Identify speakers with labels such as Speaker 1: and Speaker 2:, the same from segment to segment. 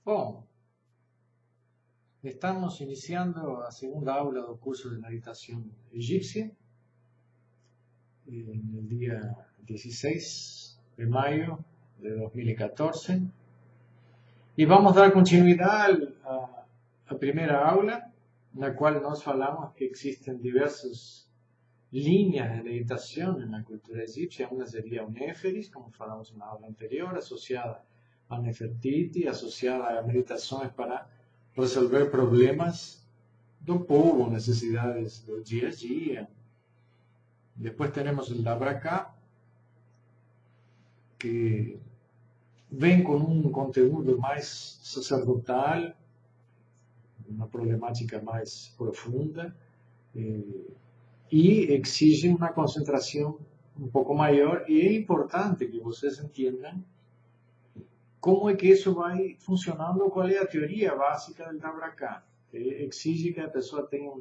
Speaker 1: Bom, estamos iniciando a segunda aula do curso de meditação egípcia, no dia 16 de maio de 2014, e vamos dar continuidade à primeira aula, na qual nós falamos que existem diversas linhas de meditação na cultura egípcia. Uma seria o Néferis, como falamos na aula anterior, associada a Nefertiti, associada a meditações para resolver problemas do povo, necessidades do dia a dia. Depois temos o Dabraká, que vem com um conteúdo mais sacerdotal, uma problemática mais profunda, e exige uma concentração um pouco maior, e é importante que vocês entendam como é que isso vai funcionando, qual é a teoria básica do Dabraká. Exige que a pessoa tenha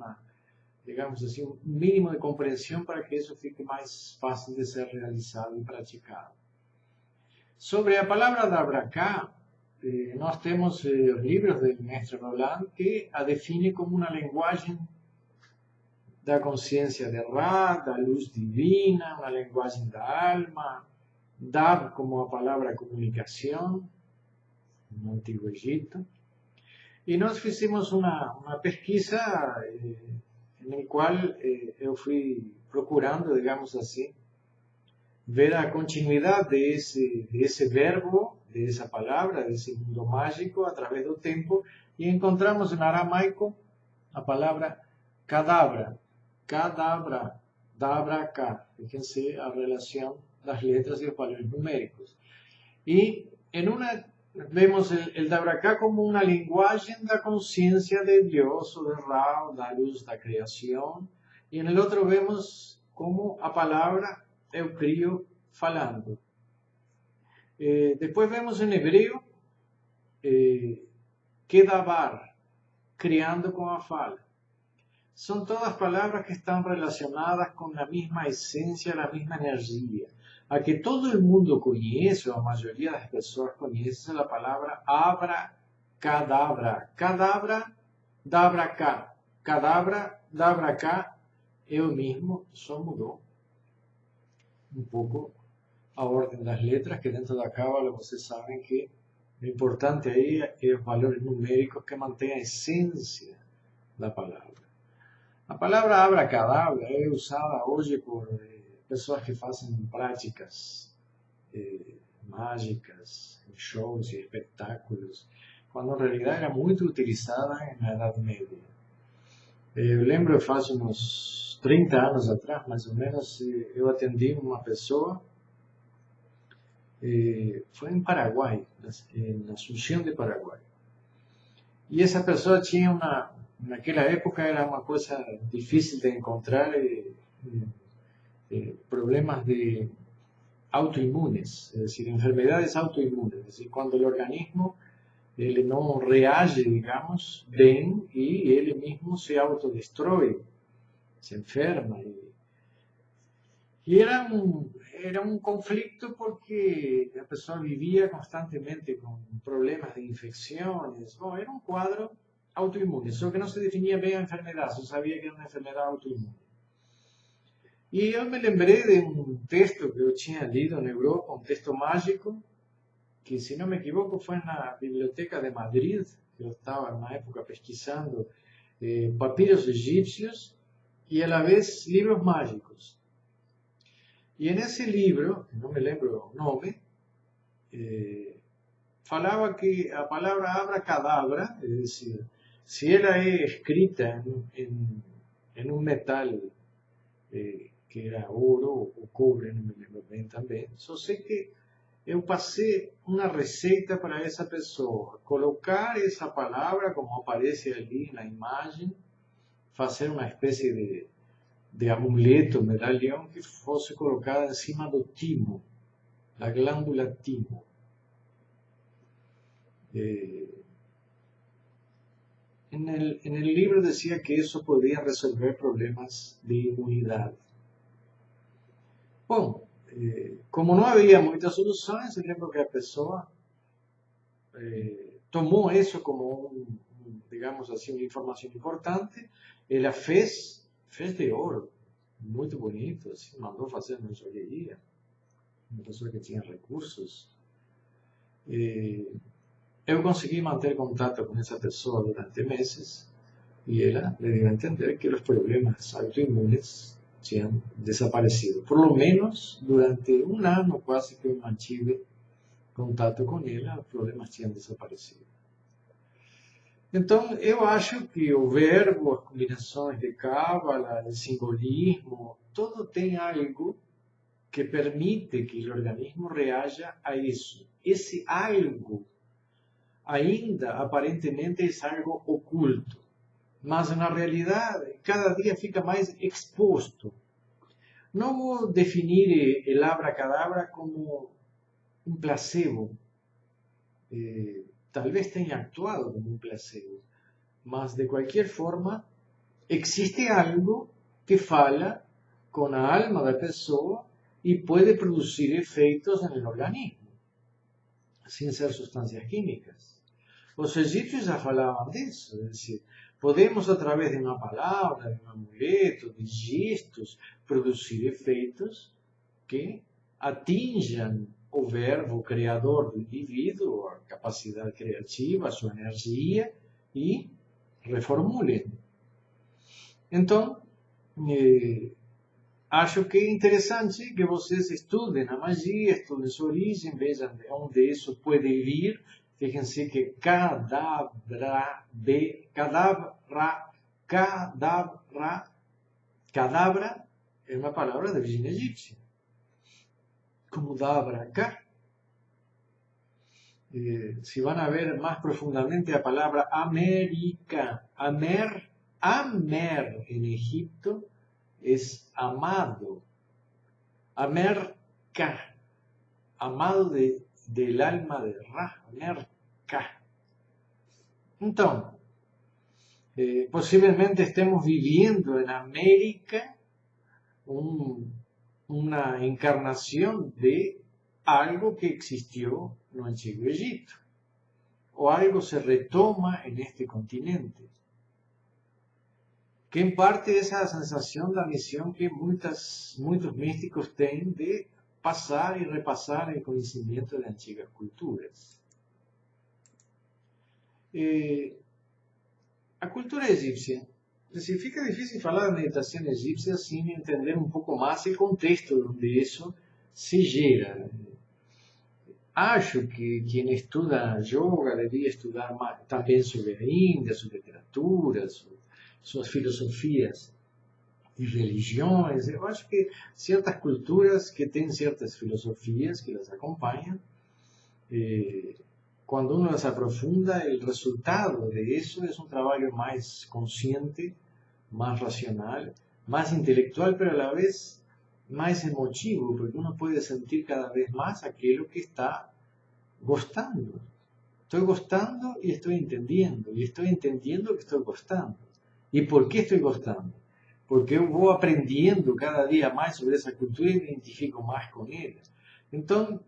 Speaker 1: digamos assim, um mínimo de compreensão para que isso fique mais fácil de ser realizado e praticado. Sobre a palavra Dabraká, nós temos os livros do mestre Roland que a define como uma linguagem da consciência de Ra, da luz divina, uma linguagem da alma, Dab como a palavra comunicação, no Antigo Egito. E nós fizemos uma pesquisa na qual eu fui procurando, digamos assim, ver a continuidade desse verbo, dessa palavra, desse mundo mágico, através do tempo, e encontramos em aramaico a palavra cadabra, dabraká. Fíjense a relação das letras e os valores numéricos. E vemos el Dabraká como uma linguagem da consciência de Deus, ou de Ra, ou da luz da criação. E no outro vemos como a palavra eu crio falando. Depois vemos em hebreu Kedabar, criando com a fala. São todas palavras que estão relacionadas com a mesma essência, a mesma energia. A que todo o mundo conhece, ou a maioria das pessoas conhece, a palavra abracadabra. Cadabra, dabraká. Cadabra, dabraká, eu mesmo só mudou um pouco a ordem das letras, que dentro da Cábala vocês sabem que o importante aí é os valores numéricos que mantêm a essência da palavra. A palavra abracadabra é usada hoje por pessoas que fazem práticas mágicas, shows e espetáculos, quando na realidade era muito utilizada na Idade Média. Eu lembro, faz uns 30 anos atrás, mais ou menos, eu atendi uma pessoa, foi em Paraguai, na Asunción de Paraguai. E essa pessoa tinha naquela época era uma coisa difícil de encontrar, problemas de autoimunes, es decir, enfermedades autoimunes, es decir, cuando el organismo ele não reage, digamos, bem e ele mesmo se autodestrói, se enferma. E era um conflito porque a pessoa vivia constantemente com problemas de infecções. Bom, era um quadro autoimune, só que não se definia bem a enfermidade, só sabia que era uma enfermidade autoimune. E eu me lembrei de um texto que eu tinha lido na Europa, um texto mágico, que, se não me equivoco, foi na Biblioteca de Madrid, que eu estava, na época, pesquisando papiros egípcios e, a la vez, livros mágicos. E nesse livro, não me lembro o nome, falava que a palavra abracadabra, é decir, se ela é escrita em um metal que era ouro ou cobre, não me lembro bem também, só sei que eu passei uma receita para essa pessoa, colocar essa palavra como aparece ali na imagem, fazer uma espécie de amuleto, medalhão, que fosse colocado em cima do timo, da glândula timo. En el libro decía que eso podía resolver problemas de inmunidad. Bom, como não havia muitas soluções, eu lembro que a pessoa tomó eso como digamos así, una información importante. Ela fez de ouro, muito bonito, assim, mandou fazer na joalheria, uma pessoa que tinha recursos. Eu consegui manter contato com essa pessoa durante meses e ela me deu a entender que os problemas autoimunes tinham desaparecido. Por lo menos durante um ano quase que eu mantive contato com ela, os problemas tinham desaparecido. Então, eu acho que o verbo, as combinações de cábala, de simbolismo, tudo tem algo que permite que o organismo reaja a isso. Esse algo ainda aparentemente é algo oculto, mas na realidade cada dia fica mais exposto. Não vou definir el abracadabra como um placebo. Talvez tenha actuado como um placebo, mas de qualquer forma existe algo que fala com a alma da pessoa e pode produzir efeitos no organismo, sem ser substâncias químicas. Os egípcios já falavam disso, é decir, podemos, através de uma palavra, de um amuleto, de gestos, produzir efeitos que atinjam o verbo criador do indivíduo, a capacidade criativa, a sua energia, e reformulem. Então, acho que é interessante que vocês estudem a magia, estudem sua origem, vejam de onde isso pode vir. Fíjense que cadabra é uma palavra de origem egípcia. Como dabra cá. Si van a ver más profundamente la palabra América, Amer en Egipto es amado. Amerka, amado del alma de Ra, Amerka. Entonces, posiblemente estemos viviendo en América una encarnación de algo que existió no Antiguo Egipto, o algo se retoma en este continente, que en parte es esa sensación, la misión que muchos místicos tienen de pasar y repasar el conocimiento de antiguas culturas. A cultura egipcia, fica difícil falar de meditación egipcia sin entender un poco más el contexto donde eso se gera. Acho que quem estuda yoga deveria estudar mais, também sobre a Índia, sua literatura, suas filosofias e religiões. Eu acho que certas culturas que têm certas filosofias que las acompanham, quando uno las aprofunda, o resultado de isso é um trabalho mais consciente, mais racional, mais intelectual, pero a la vez más emotivo, porque uno puede sentir cada vez más aquello que está gostando. Estoy gostando y estoy entendiendo que estoy gostando. ¿Y por qué estoy gostando? Porque yo voy aprendiendo cada día más sobre esa cultura y me identifico más con ella. Entonces,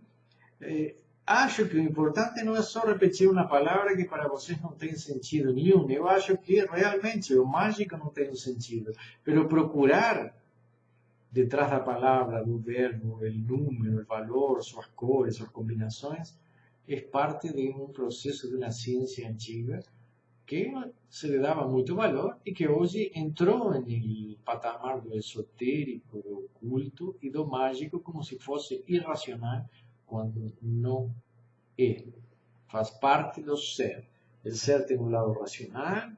Speaker 1: acho que lo importante no es solo repetir una palabra que para vocês no tiene sentido nenhum. Eu acho que realmente o mágico no tiene sentido, pero procurar detrás da palavra, do verbo, o número, o valor, suas cores, suas combinações, é parte de um processo de uma ciência antiga que se lhe dava muito valor e que hoje entrou no patamar do esotérico, do oculto e do mágico como se fosse irracional, quando não é. Faz parte do ser. O ser tem um lado racional,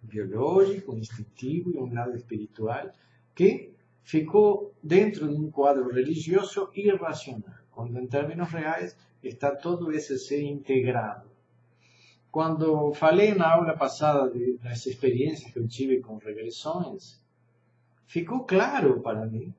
Speaker 1: biológico, instintivo e um lado espiritual que ficou dentro de um quadro religioso irracional, quando em termos reais está todo esse ser integrado. Quando falei na aula passada das experiências que eu tive com regressões, ficou claro para mim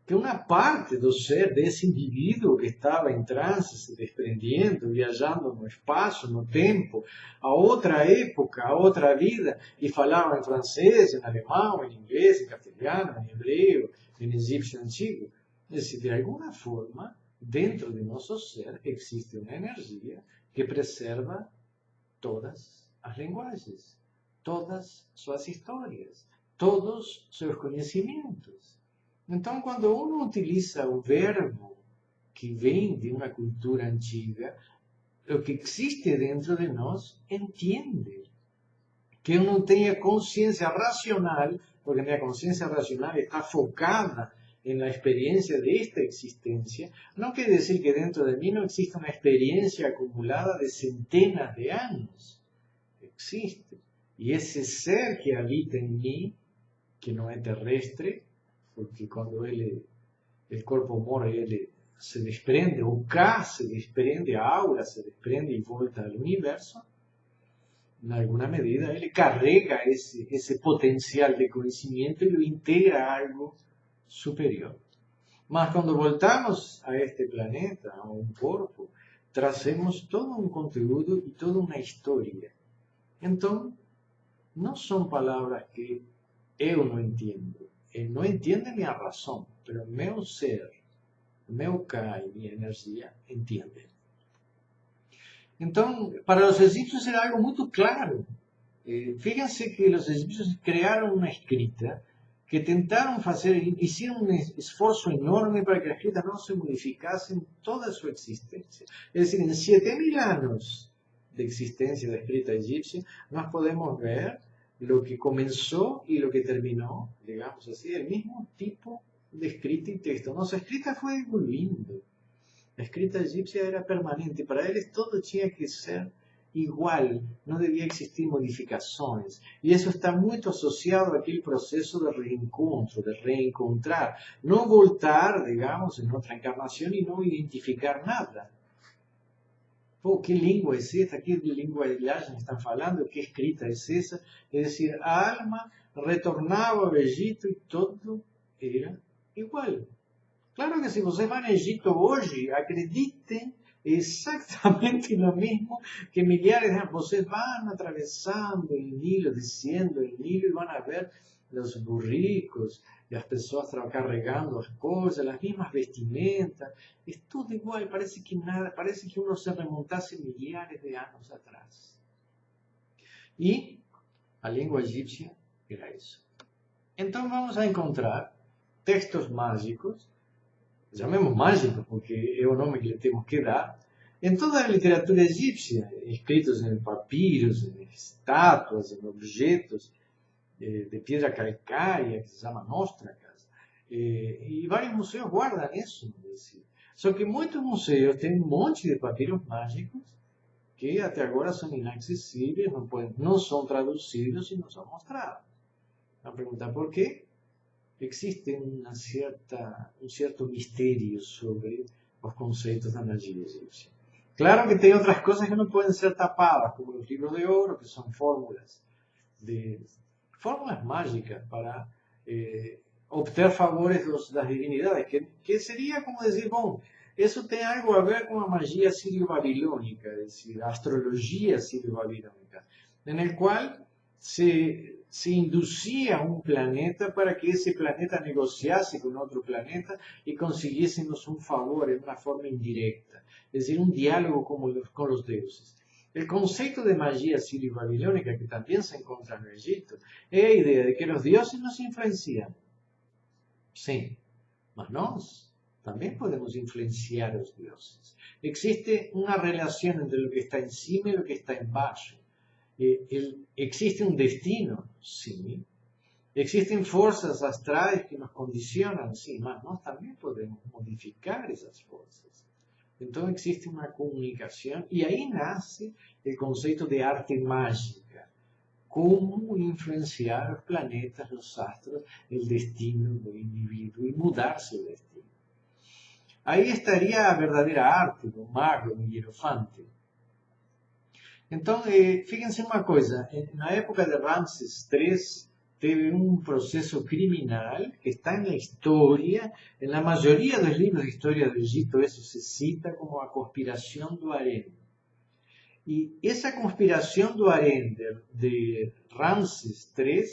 Speaker 1: que uma parte do ser desse indivíduo que estava em transe, se desprendendo, viajando no espaço, no tempo, a outra época, a outra vida, e falava em francês, em alemão, em inglês, em castelhano, em hebreu, em egípcio antigo, de alguma forma dentro de nuestro ser existe una energía que preserva todas las lenguajes, todas sus historias, todos sus conocimientos. Entonces, cuando uno utiliza un verbo que viene de una cultura antigua, lo que existe dentro de nosotros entiende. Que uno tenga conciencia racional, porque mi conciencia racional está focada en la experiencia de esta existencia, no quiere decir que dentro de mí no exista una experiencia acumulada de centenas de años. Existe. Y ese ser que habita en mí, que no es terrestre, porque cuando el cuerpo muere, él se desprende, o K se desprende, a aura se desprende y vuelta al universo, en alguna medida, él carrega ese potencial de conocimiento y lo integra a algo superior. Mas cuando voltamos a este planeta, a un cuerpo, tracemos todo un contenido y toda una historia. Entonces, no son palabras que yo no entiendo. No entiende mi razón, pero meu ser, meu K y mi energía entienden. Entonces, para los egipcios era algo muy claro. Fíjense que los egipcios crearon una escrita que tentaron hacer, hicieron un esfuerzo enorme para que la escrita no se modificase en toda su existencia. Es decir, en 7000 años de existencia de la escrita egipcia, nos podemos ver lo que comenzó y lo que terminó, digamos así, el mismo tipo de escrita y texto. Nuestra escrita fue evoluyendo. La escrita egipcia era permanente, para ellos todo tenía que ser igual, no debía existir modificaciones. Y eso está muy asociado a aquel proceso de reencuentro, de reencontrar, no voltar, digamos, en otra encarnación y no identificar nada. Pô, ¿qué lengua es esta? ¿Qué lengua de me están hablando? ¿Qué escrita es esa? Es decir, a alma retornaba al Egipto y todo era igual. Claro que si vocês van a Egipto hoje, acreditem exactamente lo mismo que milhares de años. Vocês van atravesando el Nilo, descendo el Nilo y van a ver los burricos y las personas carregando las cosas, las mismas vestimentas. Es todo igual, parece que nada, parece que uno se remontase milhares de años atrás. Y la lengua egipcia era eso. Entonces vamos a encontrar textos mágicos, llamemos mágicos porque es o nome que le temos que dar, en toda a literatura egipcia, escritos em papiros, em estátuas, em objetos de pedra calcária, que se chama nóstracas, e vários museus guardam isso. Só que muitos museus têm um monte de papiros mágicos que até agora são inacessíveis, não são traduzidos e não são mostrados. Vão perguntar por quê? Existe un cierto misterio sobre los conceptos de la magia egipcia. Claro que hay otras cosas que no pueden ser tapadas, como los libros de oro, que son fórmulas mágicas para obtener favores de las divinidades, que sería como decir, bueno, eso tiene algo a ver con la magia sirio-babilónica, es decir, la astrología sirio-babilónica, en el cual se inducía un planeta para que ese planeta negociase con otro planeta y consiguiésemos un favor en una forma indirecta, es decir, un diálogo con los dioses. El concepto de magia sirio-babilónica, que también se encuentra en Egipto, es la idea de que los dioses nos influencian. Sí, mas nosotros también podemos influenciar a los dioses. Existe una relación entre lo que está encima y lo que está en bajo. ¿Existe un destino? Sí. ¿Existen fuerzas astrales que nos condicionan? Sí, más nosotros también podemos modificar esas fuerzas. Entonces existe una comunicación y ahí nace el concepto de arte mágica. Cómo influenciar los planetas, los astros, el destino del individuo y mudarse el destino. Ahí estaría la verdadera arte, el mago, el hierofante. Entonces, fíjense una cosa, en la época de Ramsés III teve un proceso criminal que está en la historia, en la mayoría de los libros de historia de Egipto eso se cita como la conspiración do Harén. Y esa conspiración do Harén de Ramsés III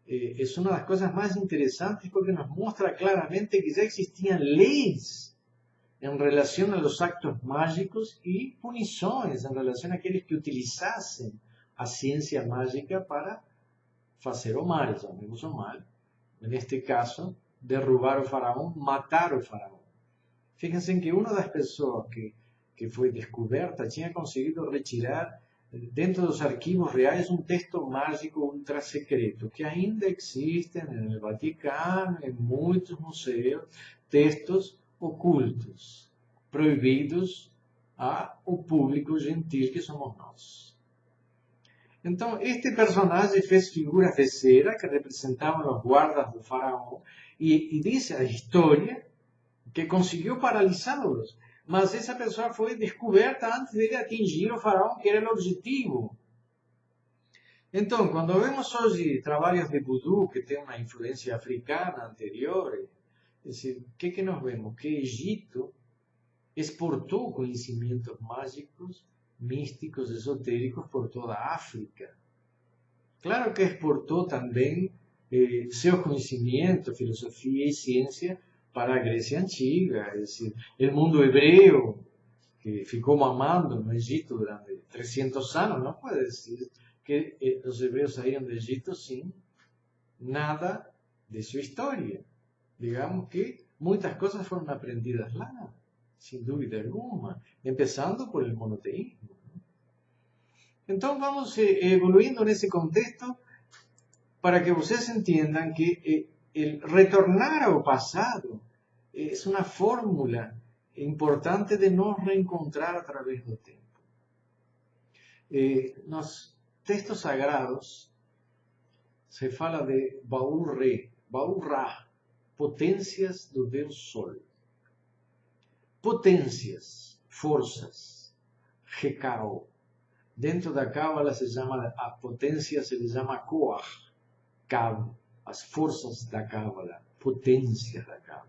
Speaker 1: es una de las cosas más interesantes porque nos muestra claramente que ya existían leyes en relación a los actos mágicos y punições en relación a aquellos que utilizasen a ciencia mágica para hacer o mal, llamemos o mal. En este caso, derrubar o faraón, matar o faraón. Fíjense que una de las personas que fue descubierta tinha conseguido retirar dentro de los archivos reales un texto mágico ultra secreto, que ainda existen en el Vaticano, en muchos museos, textos ocultos, prohibidos ao público gentil que somos nós. Então, este personagem fez figuras de cera que representavam os guardas do faraó e diz a história que conseguiu paralisá-los. Mas essa pessoa foi descoberta antes de ele atingir o faraó, que era o objetivo. Então, quando vemos hoje trabalhos de voodoo que têm uma influência africana anterior, é decir, o que nós vemos? Que Egito exportou conhecimentos mágicos, místicos, esotéricos por toda a África. Claro que exportou também seus conhecimentos, filosofia e ciência para a Grécia Antiga, es decir, el mundo hebreo que ficou mamando no Egito durante 300 anos, não pode dizer que os hebreus saíram do Egito sem nada de sua história. Digamos que muitas coisas foram aprendidas lá, sem dúvida alguma, começando por el monoteísmo. Então vamos evoluindo nesse contexto para que vocês entendam que el retornar ao passado es una fórmula importante de nos reencontrar a través del tiempo. Nos textos sagrados se fala de Baú-Ra, potências do Deus Sol. Potências, forças, Hekao. Dentro da Cábala a potência se chama Koach, as forças da Cábala, potências da Cábala.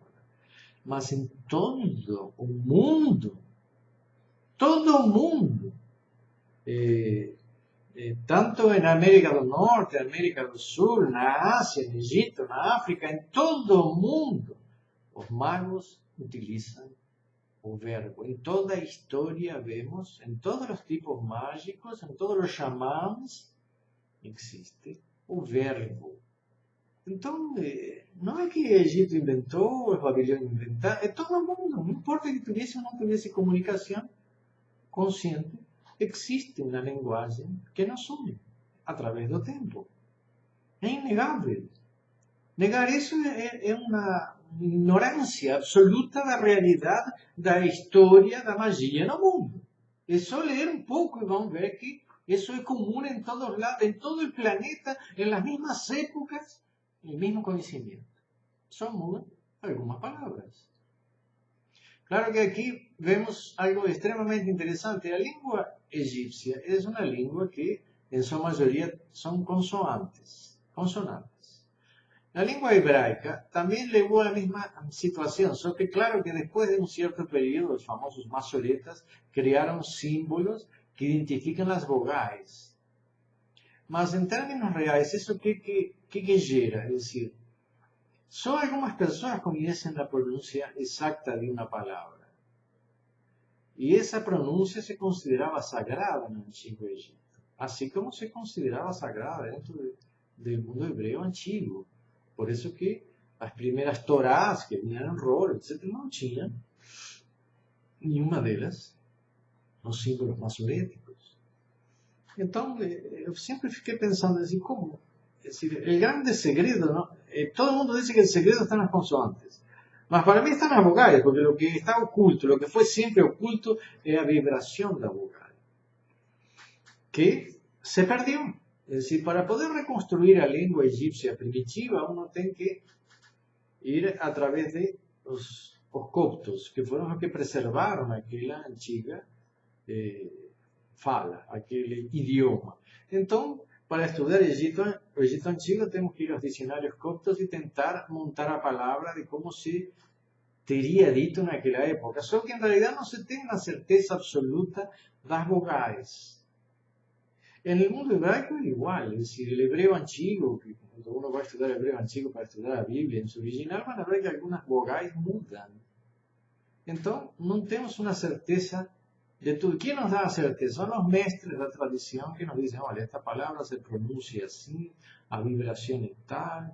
Speaker 1: Mas em todo o mundo, tanto na América do Norte, América do Sul, na Ásia, no Egito, na África, em todo o mundo, os magos utilizam o verbo. Em toda a história vemos, em todos os tipos mágicos, em todos os xamãs, existe o verbo. Então, não é que o Egito inventou, os babilônios inventaram, é todo mundo. Não importa que tivesse ou não tivesse comunicação consciente, existe uma linguagem que nos une através do tempo. É inegável. Negar isso é uma ignorância absoluta da realidade, da história da magia no mundo. É só ler um pouco e vão ver que isso é comum em todos os lados, em todo o planeta, em las mesmas épocas, el mismo conocimiento. Só mudan algumas palavras. Claro que aqui vemos algo extremamente interessante. A língua egípcia é uma língua que, em sua maioria, são consonantes. A língua hebraica também levou a mesma situação, só que claro que depois de um certo período, os famosos maçoretas criaram símbolos que identificam as vogais. Mas em termos reais, isso que gera? É decir, só algumas pessoas conhecem a pronúncia exata de uma palavra. E essa pronúncia se considerava sagrada no Antigo Egito, assim como se considerava sagrada dentro do mundo hebreu antigo. Por isso que as primeiras Torás que vinham em rolo, etc., não tinham nenhuma delas os símbolos maçoréticos. Então, eu sempre fiquei pensando assim, como? O grande segredo, não? Todo mundo diz que o segredo está nas consoantes. Mas para mim está nas vogais, porque o que está oculto, o que foi sempre oculto, é a vibração da vogal. Que se perdeu. É decir, para poder reconstruir a língua egípcia primitiva, uno tem que ir a través de os coptos, que foram os que preservaram aquela antiga fala, aquele idioma. Então, para estudar o Egito Antigo, temos que ir aos dicionários coptos e tentar montar a palavra de como se teria dito naquela época. Só que, em realidade, não se tem uma certeza absoluta das vogais. No mundo hebraico é igual, é decir, o hebreu antigo, que quando uno vai estudar o hebreu antigo para estudar a Bíblia, em seu original, van a ver que algumas vogais mudam. Entonces, no tenemos una certeza de todo. ¿Quién nos da la certeza? Son los maestros de la tradición que nos dicen, vale, esta palabra se pronuncia así, a vibración es tal,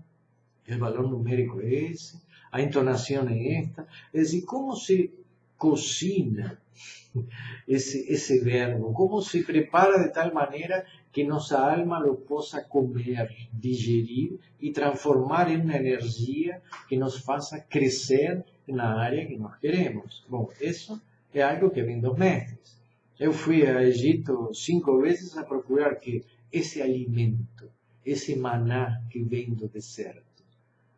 Speaker 1: el valor numérico es ese, a entonación es esta. Es decir, ¿cómo se cocina ese verbo? ¿Cómo se prepara de tal manera que nuestra alma lo pueda comer, digerir y transformar en una energía que nos faça crecer na área que nós queremos? Bom, isso é algo que vem dos mestres. Eu fui a Egito 5 vezes a procurar que esse alimento, esse maná que vem do deserto,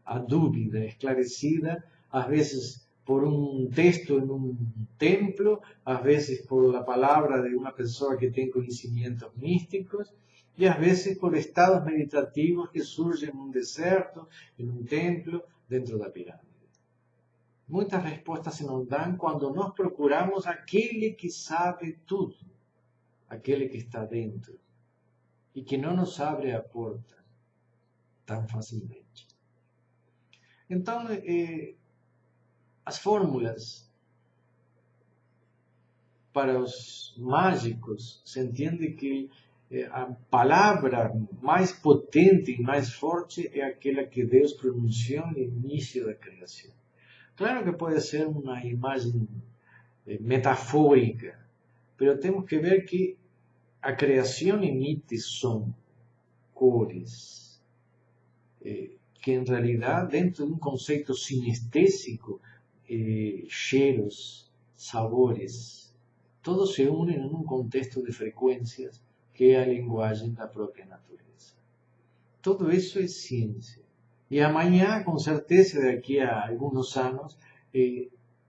Speaker 1: a dúvida esclarecida, às vezes por um texto em um templo, às vezes por a palavra de uma pessoa que tem conhecimentos místicos, e às vezes por estados meditativos que surgem em um deserto, em um templo, dentro da pirâmide. Muitas respostas se nos dão quando nós procuramos aquele que sabe tudo, aquele que está dentro, e que não nos abre a porta tão facilmente. Então, as fórmulas para os mágicos, se entende que a palavra mais potente e mais forte é aquela que Deus pronunciou no início da criação. Claro que pode ser uma imagem metafórica, mas temos que ver que a criação emite som, cores, que en realidad dentro de un concepto sinestésico, cheiros, sabores, todos se unen en un contexto de frecuencias que es la lenguaje de la propia naturaleza. Todo eso es ciencia. Y mañana, con certeza, de aquí a algunos años,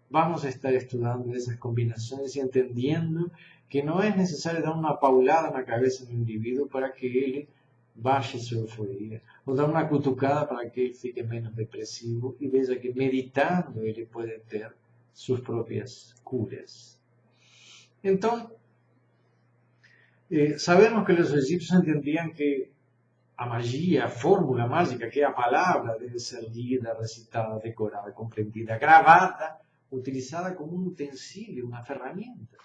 Speaker 1: vamos a estar estudiando esas combinaciones y entendiendo que no es necesario dar una paulada en la cabeza del individuo para que él baixe sua euforia, ou dar uma cutucada para que ele fique menos depressivo e veja que meditando ele pode ter suas próprias curas. Então, sabemos que os egípcios entendiam que a magia, a fórmula mágica, que é a palavra, deve ser lida, recitada, decorada, compreendida, gravada, utilizada como um utensílio, uma ferramenta.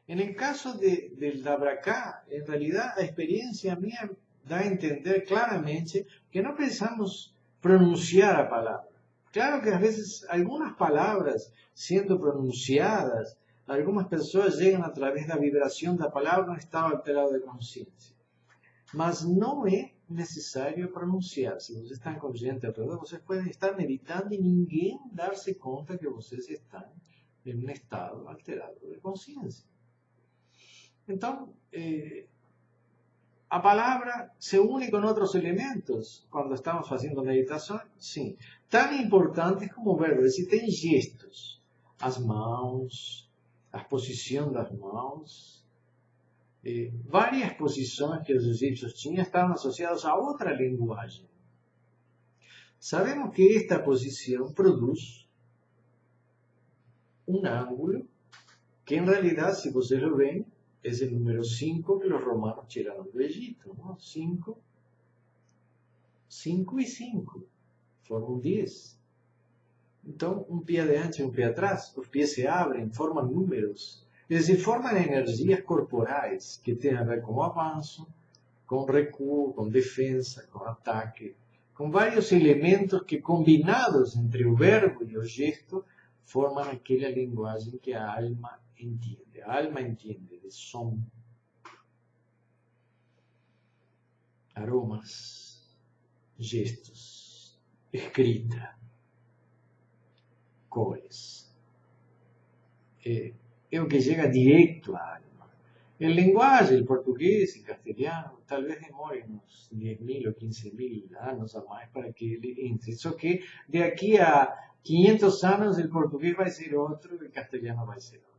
Speaker 1: En el caso del Dabracá, en realidad la experiencia mía da a entender claramente que no pensamos pronunciar a palabra. Claro que a veces algunas palabras siendo pronunciadas, algunas personas llegan a través de la vibración de la palabra en estado alterado de conciencia. Mas no es necesario pronunciar. Si ustedes están conscientes alrededor, ustedes pueden estar meditando y ninguém darse cuenta que ustedes están en un estado alterado de conciencia. Entonces, a palavra se une con otros elementos cuando estamos haciendo meditación, sim. Tan importantes como o verbo, é decir, tem gestos, as mãos, a posição das mãos. Várias posições que os egípcios tinham estavam associadas a outra linguagem. Sabemos que esta posição produz um ângulo que, em realidade, se vocês lo veem, es el número 5 que los romanos tiraron de Egipto, ¿no? 5 y 5, forman 10. Entonces, un pie adelante y un pie atrás, los pies se abren, forman números, es decir, forman energías corporales que tienen a ver con avanzo, con recuo, con defensa, con ataque, con varios elementos que combinados entre el verbo y el gesto forman aquella lenguaje que a alma entiende. A alma entiende de som, aromas, gestos, escrita, cores. É o que chega direto à alma. El lenguaje, el portugués y castellano, tal vez demore unos 10.000 o 15.000 años a más para que ele entre. Eso que de aquí a 500 años el portugués va a ser otro y el castellano va a ser otro.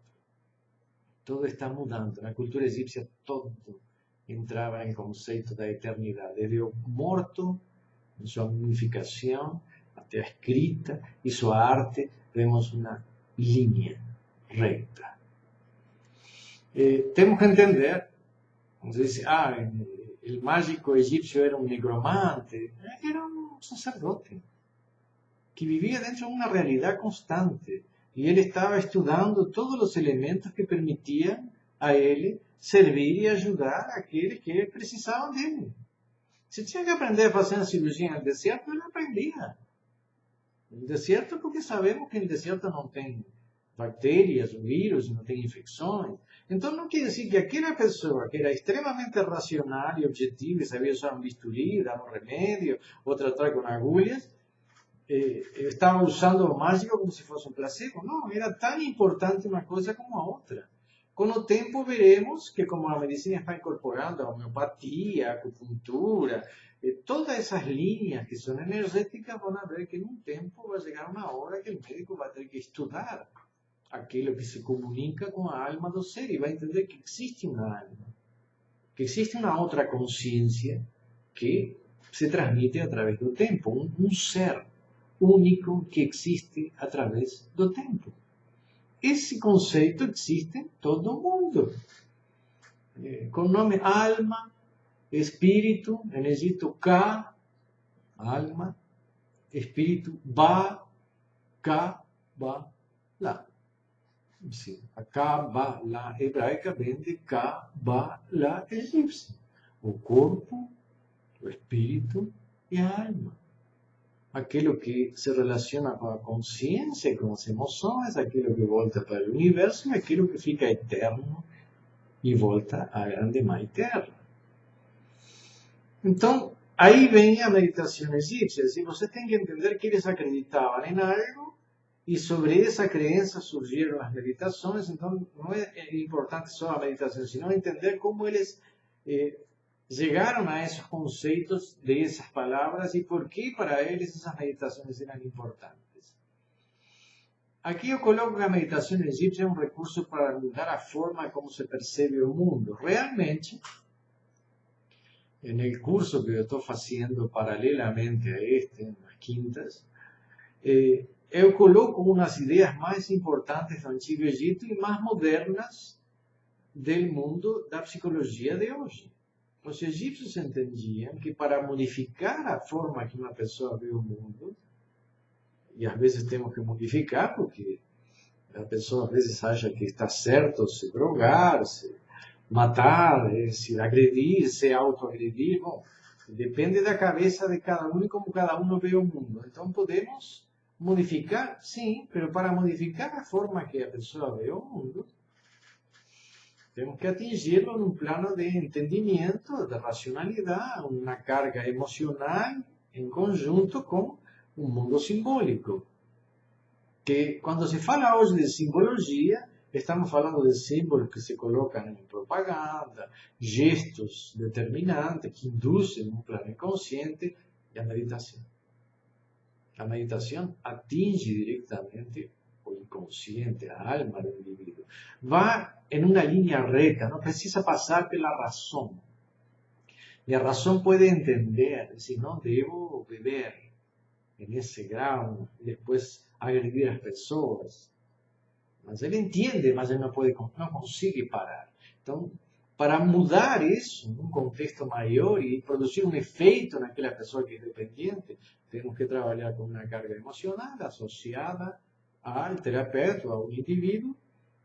Speaker 1: Todo está mudando. Na cultura egípcia, todo entrava em conceito da eternidade. Desde o morto, em sua mumificação, até a escrita e sua arte, vemos uma linha recta. Temos que entender, vamos dizer, o mágico egípcio era um negromante. Era um sacerdote que vivia dentro de uma realidade constante. y él estaba estudiando todos los elementos que permitían a él servir y ayudar a aquellos que precisaban de él. Si tenía que aprender a hacer una cirugía en el desierto, él aprendía. En el desierto, porque sabemos que en el desierto no tem bacterias, virus, no tem infecciones. Entonces no quiere decir que aquella persona que era extremadamente racional y objetiva y sabía usar un bisturí, dar un remedio o tratar con agulhas, estaba usando mágica como si fuese un placebo. No, era tan importante una cosa como a otra. Con el tiempo veremos que como la medicina está incorporando a homeopatía, acupuntura, todas esas líneas que son energéticas, van a ver que en un tiempo va a llegar una hora que el médico va a tener que estudiar aquello que se comunica con la alma del ser y va a entender que existe una alma, que existe una otra conciencia que se transmite a través del tiempo, un ser único que existe a través del tiempo. Esse conceito existe em todo o mundo. Com o nome alma, espírito, em Egito, Ka, alma, espírito, Ba, Kabbalah. Sim, a Kabbalah hebraica vem de Kabbalah egípcia. O corpo, o espírito e a alma. Aquilo que se relaciona com a consciência, com as emoções, aquilo que volta para o universo e aquilo que fica eterno e volta à grande mãe terra. Então, aí vem a meditação egípcia. E você tem que entender que eles acreditavam em algo e sobre essa crença surgiram as meditações. Então, não é importante só a meditação, senão entender como eles llegaron a esos conceptos de esas palabras y por qué para ellos esas meditaciones eran importantes. Aquí yo coloco que la meditación egipcia es un recurso para mudar la forma como se percibe el mundo. Realmente, en el curso que yo estoy haciendo paralelamente a en las quintas, yo coloco unas ideas más importantes del Antiguo Egipto y más modernas del mundo de la psicología de hoy. Os egípcios entendiam que para modificar a forma que uma pessoa vê o mundo, e às vezes temos que modificar porque a pessoa às vezes acha que está certo se drogar, se matar, se agredir, se autoagredir, bom, depende da cabeça de cada um e como cada um vê o mundo. Então podemos modificar, sim, mas para modificar a forma que a pessoa vê o mundo, temos que atingirlo en un plano de entendimiento, de racionalidad, una carga emocional en conjunto con un mundo simbólico. Que cuando se fala hoy de simbología, estamos hablando de símbolos que se colocan en propaganda, gestos determinantes que inducen un plano inconsciente y a meditación. La meditación atinge directamente o inconsciente, a alma del individuo. Va en una línea recta, no precisa pasar por la razón. La razón puede entender, si no debo beber en ese grado, y después agredir a las personas. Mas él entiende, mas él no consigue parar. Entonces, para mudar eso en un contexto mayor y producir un efecto en aquella persona que es dependiente, tenemos que trabajar con una carga emocional asociada al terapeuta, a un individuo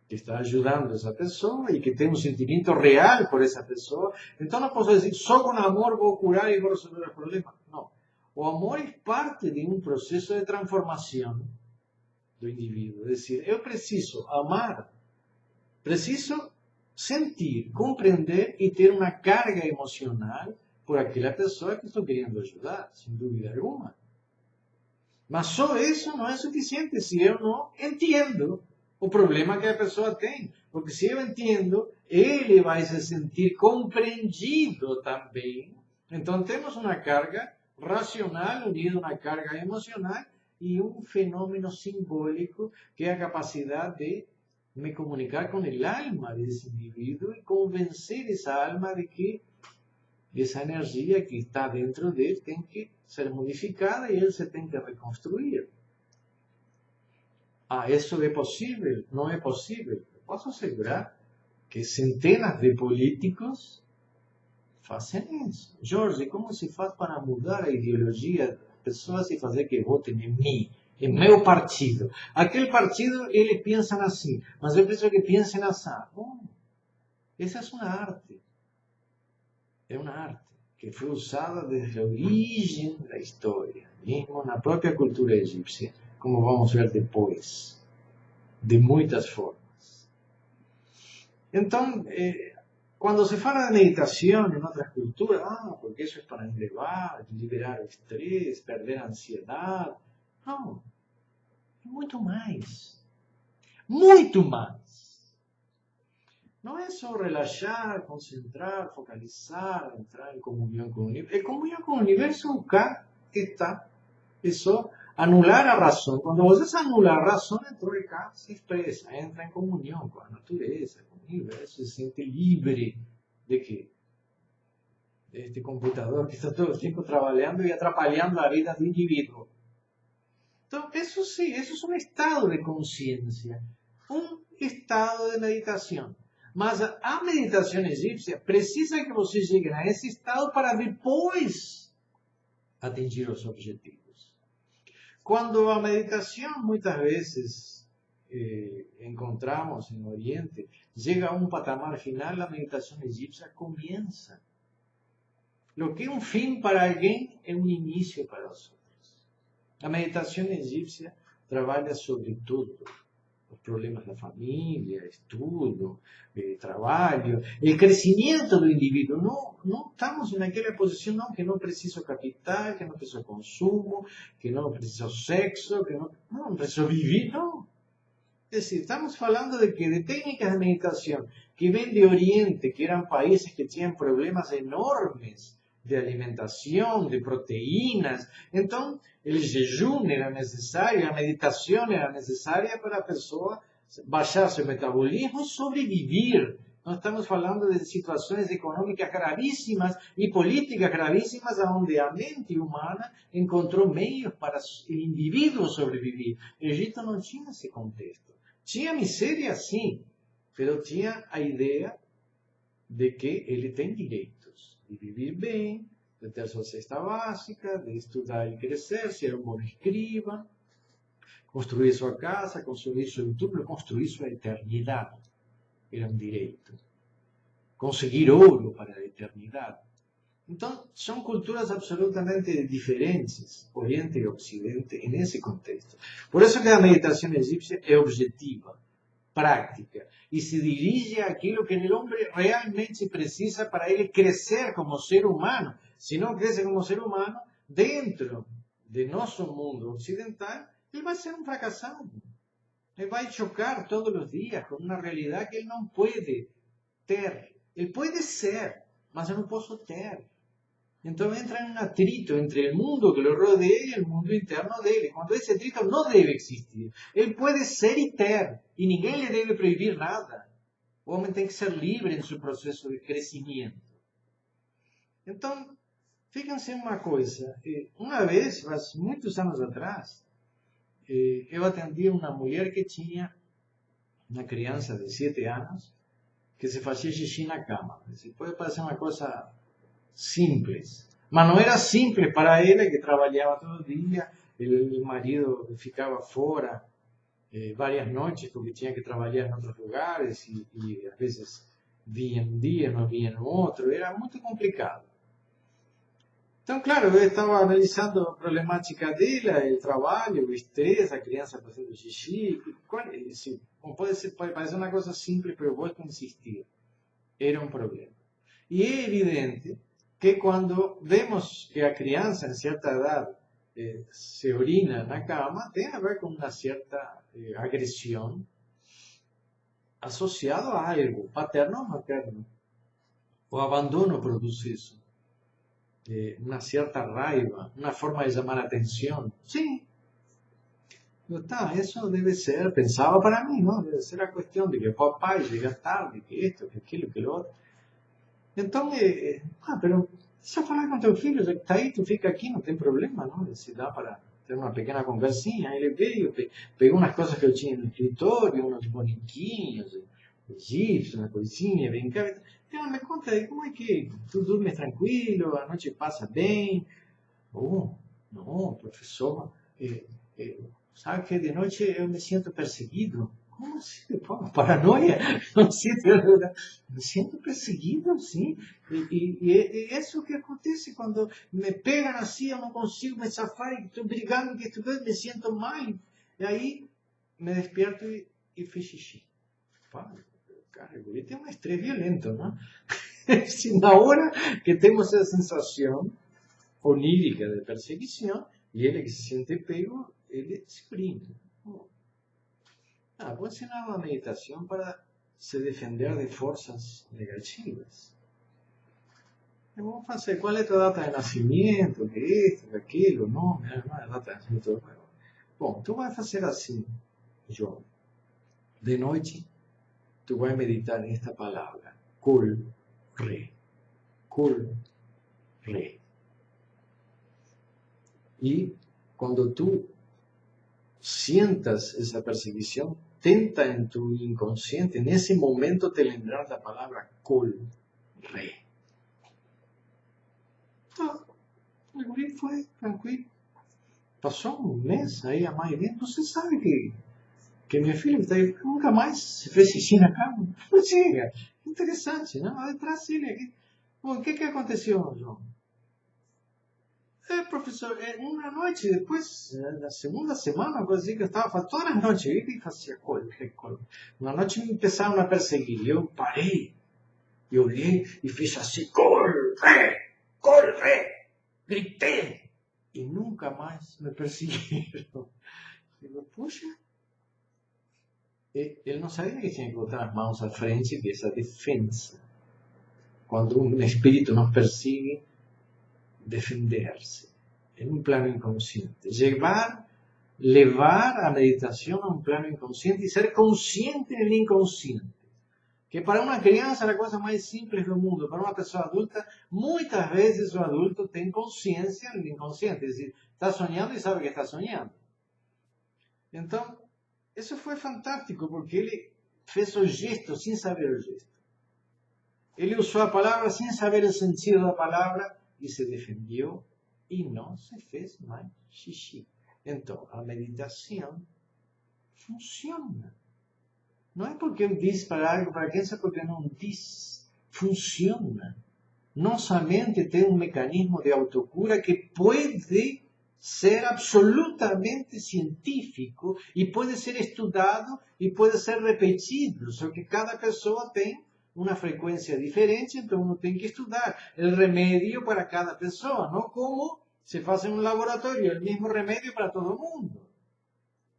Speaker 1: que está ayudando a esa persona y que tiene un sentimiento real por esa persona. Entonces no puedo decir, solo con amor voy a curar y voy a resolver el problema. No. O amor es parte de un proceso de transformación del individuo. Es decir, yo preciso amar, preciso sentir, comprender y tener una carga emocional por aquella persona que estoy queriendo ayudar, sin duda alguna. Mas só isso não é suficiente se eu não entendo o problema que a pessoa tem. Porque se eu entendo, ele vai se sentir compreendido também. Então temos uma carga racional unida a uma carga emocional e um fenômeno simbólico que é a capacidade de me comunicar com o alma desse indivíduo e convencer essa alma de que essa energia que está dentro dele tem que ser modificada e ele se tem que reconstruir. Isso é possível? Não é possível? Eu posso assegurar que centenas de políticos fazem isso. Jorge, como se faz para mudar a ideologia das pessoas e fazer que votem em mim É meu partido. Aquele partido, eles pensam assim, mas eu preciso que pensem assim. Bom, essa é uma arte. É uma arte que foi usada desde a origem da história, mesmo na própria cultura egípcia, como vamos ver depois, de muitas formas. Então, quando se fala de meditação em outras culturas, porque isso é para elevar, liberar o estresse, perder a ansiedade. Não, é muito mais. Muito mais. Não é só relaxar, concentrar, focalizar, entrar em comunhão com o universo. É comunhão com o universo, cá está. É só anular a razão. Quando você anula a razão, então cá se expressa, entra em comunhão com a natureza, com o universo, se sente livre de quê? Deste computador que está todo o tempo trabalhando e atrapalhando a vida do indivíduo. Então, isso sim, isso é um estado de consciência, um estado de meditação. Mas a meditação egípcia precisa que você chegue a esse estado para depois atingir os objetivos. Quando a meditação, muitas vezes, encontramos no Oriente, chega a um patamar final, a meditação egípcia começa. O que é um fim para alguém é um início para os outros. A meditação egípcia trabalha sobre tudo. Os problemas da família, estudo, trabalho, o crescimento do indivíduo. Não estamos naquela posição não, que não precisa capital, que não precisa consumo, que não precisa sexo, que não precisa viver, não. É decir, estamos falando de que de técnicas de meditação que vêm de Oriente, que eram países que tinham problemas enormes de alimentação, de proteínas. Então, o jejum era necessário, a meditação era necessária para a pessoa baixar seu metabolismo e sobreviver. Nós estamos falando de situações econômicas gravíssimas e políticas gravíssimas, onde a mente humana encontrou meios para o indivíduo sobreviver. O Egito não tinha esse contexto. Tinha miséria, sim, mas tinha a ideia de que ele tem direitos de viver bem, de ter sua cesta básica, de estudar e crescer, ser um bom escriba, construir sua casa, construir seu túmulo, construir sua eternidade. Era um direito. Conseguir ouro para a eternidade. Então, são culturas absolutamente diferentes, Oriente e Ocidente, nesse contexto. Por isso que a meditação egípcia é objetiva, prática, e se dirige àquilo que o homem realmente precisa para ele crescer como ser humano. Se não cresce como ser humano, dentro de nosso mundo ocidental, ele vai ser um fracassado. Ele vai chocar todos os dias com uma realidade que ele não pode ter. Ele pode ser, mas eu não posso ter. Então entra em um atrito entre o mundo que o rodeia e o mundo interno dele. Quando esse atrito não deve existir. Ele pode ser e ter, e ninguém lhe deve proibir nada. O homem tem que ser livre em seu processo de crescimento. Então, fíjense uma coisa. Uma vez, faz muitos anos atrás, eu atendi uma mulher que tinha uma criança de 7 anos que se fazia xixi na cama. Pode parecer uma coisa simples, mas não era simples para ela, que trabalhava todo dia, o marido ficava fora várias noites porque tinha que trabalhar em outros lugares e às vezes vinha um dia, não vinha no outro, era muito complicado. Então, claro, eu estava analisando a problemática dela, o trabalho, o estresse, a criança fazendo xixi. Pode parecer uma coisa simples, mas eu vou insistir. Era um problema. E é evidente que quando vemos que a criança, em certa idade, se orina na cama, tem a ver com uma certa agressão associada a algo, paterno ou materno. O abandono produz isso. Uma certa raiva, uma forma de chamar a atenção. Sim. Isso deve ser, pensava para mim, não? Deve ser a questão de que o papai chega tarde, que isto, que aquilo, que o outro. Então, pero se eu falar com teu filho, está aí, tu fica aqui, não tem problema, não? Se dá para ter uma pequena conversinha. Ele veio, pegou umas coisas que eu tinha no escritório, uns bonequinhos egípcios, uma coisinha, brincava. Então, me conta aí, como é que tu dormes tranquilo, a noite passa bem? Oh, não, professor, ¿Sabes que de noche yo me siento perseguido? ¿Cómo así? Paranoia. No siento, me siento perseguido, ¿sí? Y eso que acontece cuando me pegan así, yo no consigo me zafar, y estoy brigando, y me siento mal. Y ahí me despierto y fiz xixi. Pá, cara, el guri tem um estresse violento, ¿no? Si na hora que temos essa sensação onírica de perseguição, e ele que se sente pego, ele se brinca. Vou ensinar uma meditação para se defender de forças negativas. Vamos fazer qual é a tua data de nascimento, de isso, daquilo, não é data de nascimento. Bom, tu vai fazer assim, João. De noite, tu vai meditar nesta palavra, col, re, col, re. E quando tu sientas essa perseguição, tenta em tu inconsciente, nesse momento, te lembrar da palavra col, re. Então, o guri foi tranquilo. Passou um mês aí, a mãe vendo, você sabe que minha filha nunca mais se fez xixi na cama? Chega, interessante, não? Vai atrás dele aqui. Bom, o que aconteceu, João? Professor, uma noite, depois, na segunda semana, coisa que eu estava fazendo, todas as noites, eu fazia coisa. Uma noite me começaram a perseguir, eu parei, eu olhei e fiz assim, corre, gritei, e nunca mais me perseguiram. Eu, puxa, ele não sabia que tinha que botar as mãos à frente dessa defesa. Quando um espírito nos persegue, defender-se en un plano inconsciente. Levar a meditación a un plano inconsciente y ser consciente del inconsciente. Que para una crianza es la cosa más simple del mundo. Para una persona adulta, muchas veces o adulto tiene conciencia del inconsciente. Es decir, está soñando y sabe que está soñando. Entonces, eso fue fantástico porque él fez o gesto sin saber el gesto. Él usó la palabra sin saber el sentido de la palabra y se defendió y no se fez mais xixi. Então, a meditação funciona. Não é porque eu disse para algo, para quem sabe porque não diz. Funciona. Nossa mente tem um mecanismo de autocura que pode ser absolutamente científico e pode ser estudado e pode ser repetido. Só que cada pessoa tem una frecuencia diferente, entonces uno tiene que estudiar el remedio para cada persona, no como se hace en un laboratorio el mismo remedio para todo el mundo,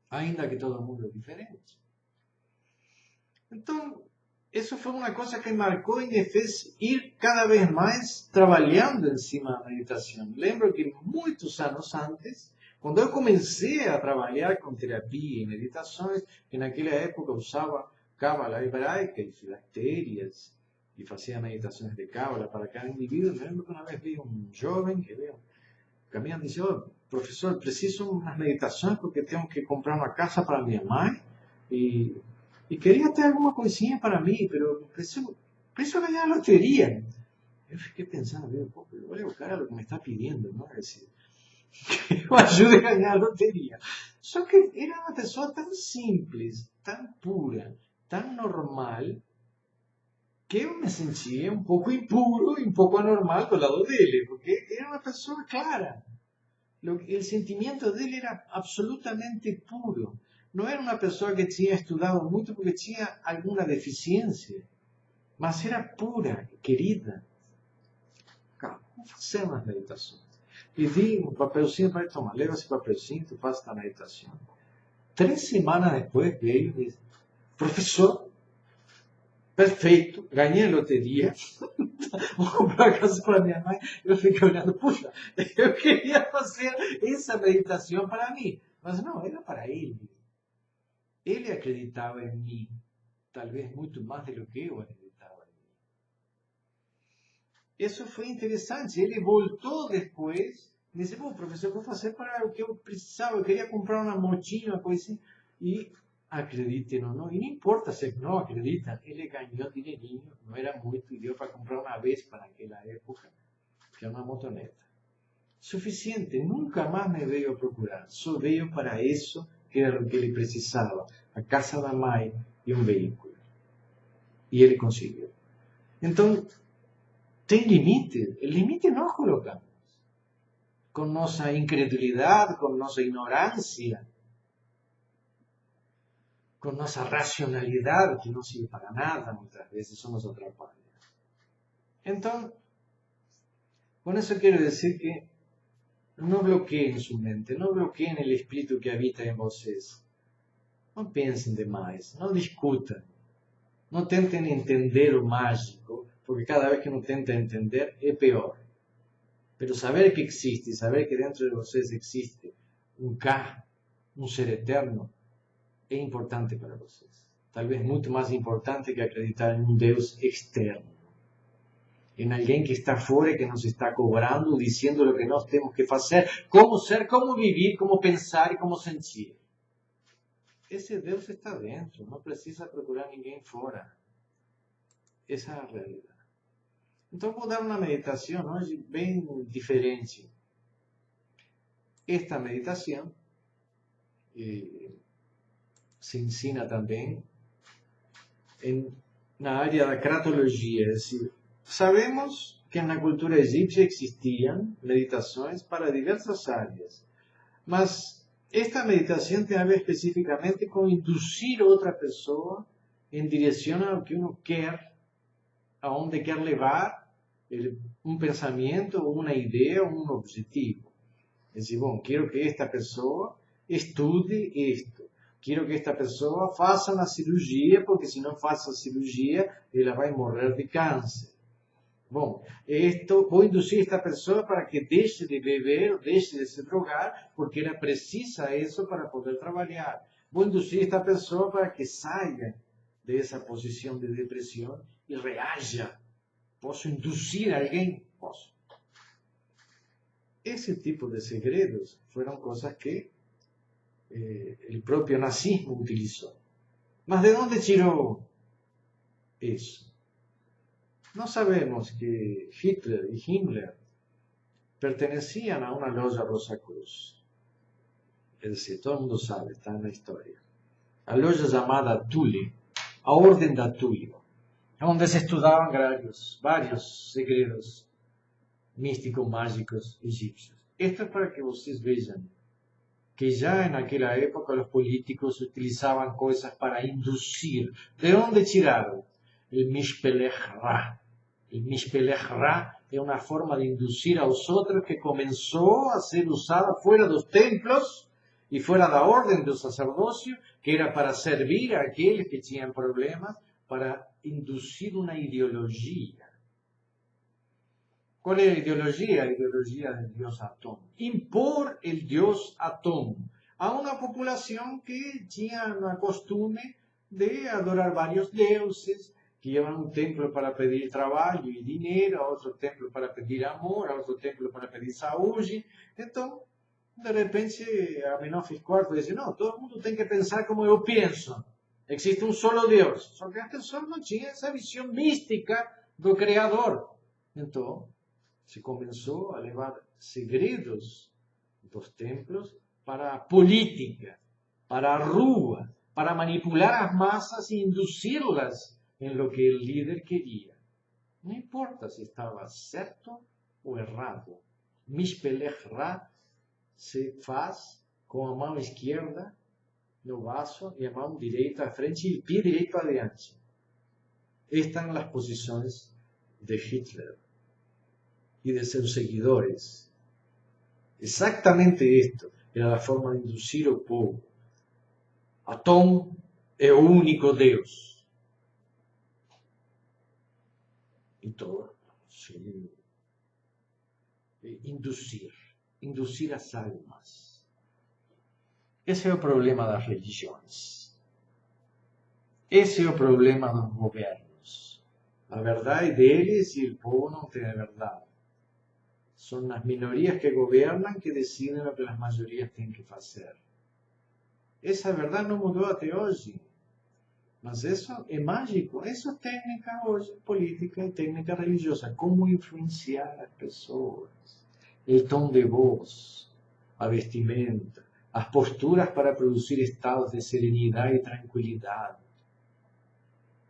Speaker 1: ainda que todo el mundo es diferente. Entonces, eso fue una cosa que marcó y me fez ir cada vez más trabajando encima de la meditación. Lembro que muchos años antes, cuando yo comencé a trabajar con terapia y meditaciones, en aquella época usaba cábala hebraica y filacterias, y hacía meditaciones de cábala para cada individuo. Me lembro que una vez vi un joven que veo caminando y dice, profesor, preciso unas meditaciones porque tengo que comprar una casa para mi mamá y quería tener alguna coisinha para mí, pero preciso ganar la lotería. Yo fiqué pensando, yo voy a buscar a lo que me está pidiendo, ¿no? Es decir, que yo ayude a ganar la lotería. Só que era una persona tan simple, tan pura, tan normal, que eu me sentia um pouco impuro e um pouco anormal do lado dele, porque era uma pessoa clara. O sentimento dele era absolutamente puro. Não era uma pessoa que tinha estudado muito porque tinha alguma deficiência, mas era pura, querida. Calma, vamos fazer umas meditações. Pedi um papelzinho para ele tomar. Leva esse papelzinho, tu faz a meditação. 3 semanas depois veio e disse, professor, perfeito, ganhei a loteria, vou comprar a casa para minha mãe. Eu fiquei olhando, puxa, eu queria fazer essa meditação para mim, mas não, era para ele. Ele acreditava em mim, talvez muito mais do que eu acreditava em mim. Isso foi interessante. Ele voltou depois, me disse, professor, vou fazer para o que eu precisava, eu queria comprar uma motinha, uma coisa assim, e acreditem ou não, e não importa se não acreditam, ele ganhou dinheirinho, não era muito, e deu para comprar uma Vespa naquela época, que é uma motoneta. Suficiente, nunca mais me veio a procurar, só veio para isso, que era o que ele precisava, a casa da mãe e um veículo. E ele conseguiu. Então, tem limite. O limite nós colocamos. Com nossa incredulidade, com nossa ignorância, com nossa racionalidade, que não serve para nada, muitas vezes, isso nos atrapalha. Então, com isso quero dizer que não bloqueiem sua mente, não bloqueiem o espírito que habita em vocês. Não pensem demais, não discutam, não tentem entender o mágico, porque cada vez que não tentam entender é pior. Pero saber que existe, saber que dentro de vocês existe um K, um ser eterno, é importante para vocês. Talvez muito mais importante que acreditar em um Deus externo. Em alguém que está fora e que nos está cobrando, dizendo o que nós temos que fazer, como ser, como viver, como pensar e como sentir. Esse Deus está dentro, não precisa procurar ninguém fora. Essa é a realidade. Então vou dar uma meditação hoje bem diferente. Esta meditação se ensina também na área da cratologia, é decir, sabemos que na cultura egípcia existiam meditações para diversas áreas, mas esta meditação tem a ver especificamente com induzir outra pessoa em direção ao que uno quer, aonde quer levar um pensamento, uma ideia, um objetivo. É decir, bom, quero que esta pessoa estude isto. Quero que esta pessoa faça uma cirurgia, porque se não faz a cirurgia, ela vai morrer de câncer. Bom, vou induzir esta pessoa para que deixe de beber, deixe de se drogar, porque ela precisa isso para poder trabalhar. Vou induzir esta pessoa para que saia dessa posição de depressão e reaja. Posso induzir alguém? Posso. Esse tipo de segredos foram coisas que o próprio nazismo utilizou. Mas de onde tirou isso? Nós sabemos que Hitler e Himmler perteneciam a uma loja Rosa Cruz. É decir, todo mundo sabe, está na história. A loja chamada Thule, a Ordem da Thule, onde se estudavam vários segredos místicos, mágicos egípcios. Esto é para que vocês vejam que já naquela época os políticos utilizavam coisas para induzir. De onde tiraram? O Mishpelech Ra. O Mishpelech Ra é uma forma de induzir aos outros que começou a ser usada fora dos templos e fora da ordem do sacerdócio, que era para servir àqueles que tinham problemas, para induzir uma ideologia. Qual é a ideologia? A ideologia do Deus Atom. Impor o Deus Atom a uma população que tinha o costume de adorar vários deuses, que iam a um templo para pedir trabalho e dinheiro, a outro templo para pedir amor, a outro templo para pedir saúde. Então, de repente, a Amenófis IV disse, não, todo mundo tem que pensar como eu penso. Existe um solo Deus. Só que as pessoas não tinham essa visão mística do Criador. Então, se começou a levar segredos dos templos para a política, para a rua, para manipular as massas e induzi-las em lo que o líder queria. Não importa se estava certo ou errado. Mishpelech Ra se faz com a mão esquerda no vaso e a mão direita à frente e o pé direito adiante. Estão as posições de Hitler e de seus seguidores. Exatamente isto era a forma de induzir o povo. Atom é o único Deus. Então, induzir as almas. Esse é o problema das religiões. Esse é o problema dos governos. A verdade deles e o povo não tem a verdade. São as minorias que governam que decidem o que as maiorias têm que fazer. Essa verdade não mudou até hoje. Mas isso é mágico. Isso é técnica hoje, política e técnica religiosa. Como influenciar as pessoas. O tom de voz, a vestimenta, as posturas para produzir estados de serenidade e tranquilidade.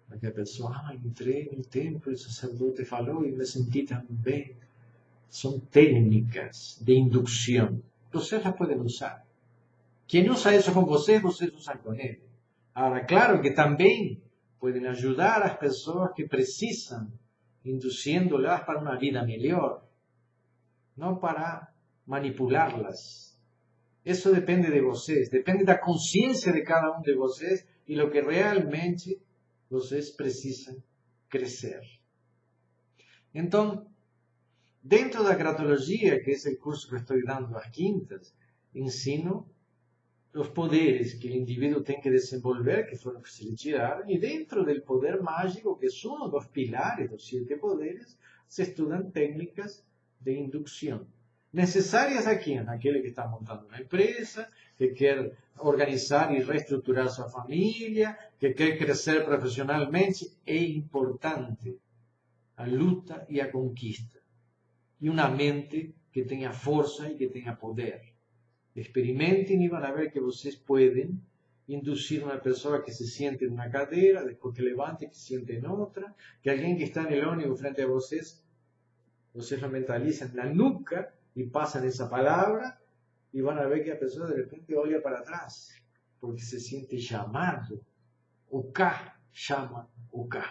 Speaker 1: Para que a pessoa, entrei no templo, o sacerdote falou e me senti tão bem. São técnicas de indução. Vocês já podem usar. Quem usa isso com vocês usam com ele. Agora, claro que também podem ajudar as pessoas que precisam, induzindo-las para uma vida melhor, não para manipulá-las. Isso depende de vocês, depende da consciência de cada um de vocês e do que realmente vocês precisam crescer. Então, dentro da gratologia, que é o curso que estou dando às quintas, ensino os poderes que o indivíduo tem que desenvolver, que foram que se lhe tiraram, e dentro do poder mágico, que é um dos pilares dos 7 poderes, se estudam técnicas de indução. Necessárias a quem? Aquele que está montando uma empresa, que quer organizar e reestruturar sua família, que quer crescer profissionalmente. É importante a luta e a conquista. E uma mente que tenha força e que tenha poder. Experimentem e vão ver que vocês podem induzir uma pessoa que se siente em uma cadeira, depois que levante, que se siente em outra, que alguém que está no ônibus frente a vocês lo mentalizam na nuca e passam essa palavra e vão ver que a pessoa de repente olha para trás, porque se sente chamado. O K chama o K.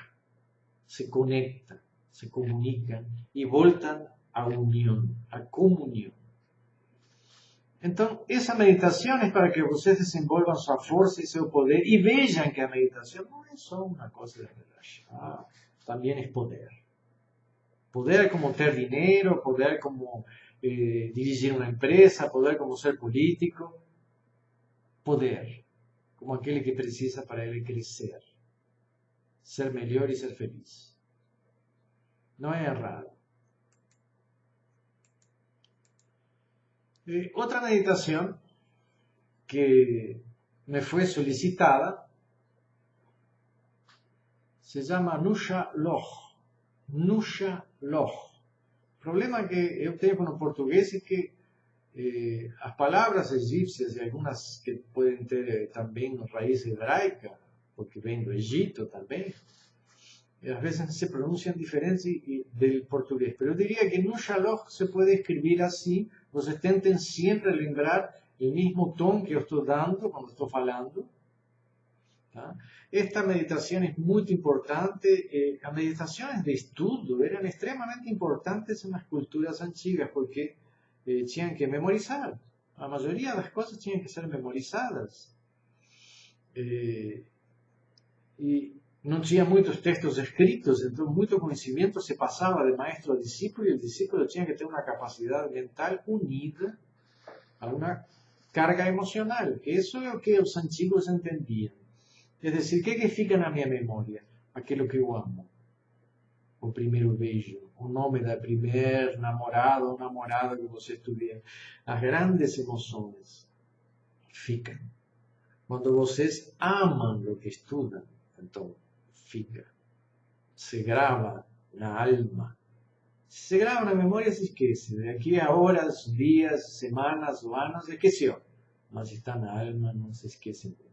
Speaker 1: Se conectam, se comunicam e voltam à união, à comunhão. Então, essa meditação é para que vocês desenvolvam sua força e seu poder e vejam que a meditação não é só uma coisa de relaxar, também é poder. Poder como ter dinheiro, poder como dirigir uma empresa, poder como ser político. Poder como aquele que precisa para ele crescer, ser melhor e ser feliz. Não é errado. Outra meditação que me foi solicitada se chama Nusha Loch. Nusha Loch. O problema que eu tenho com o português é que as palavras egípcias e algumas que podem ter também raiz hebraica, porque vem do Egito também, às vezes se pronunciam diferente do português. Mas eu diria que Nusha Loch se pode escrever assim. Vocês tentem sempre lembrar o mesmo tom que eu estou dando quando estou falando. Tá? Esta meditação é muito importante. As meditações de estudo eram extremamente importantes nas culturas antigas, porque tinham que memorizar. A maioria das coisas tinham que ser memorizadas. E não tinha muitos textos escritos, então muito conhecimento se passava de maestro a discípulo, e o discípulo tinha que ter uma capacidade mental unida a uma carga emocional. Isso é o que os antigos entendiam. É decir, o que fica na minha memória? Aquilo que eu amo. O primeiro beijo, o nome da primeira namorada ou namorada que você tiver. As grandes emoções ficam. Quando vocês amam o que estudam, então fica. Se grava na alma. Se grava na memória, se esquece. Daqui a horas, dias, semanas ou anos, esqueceu. Mas está na alma, não se esquece nunca.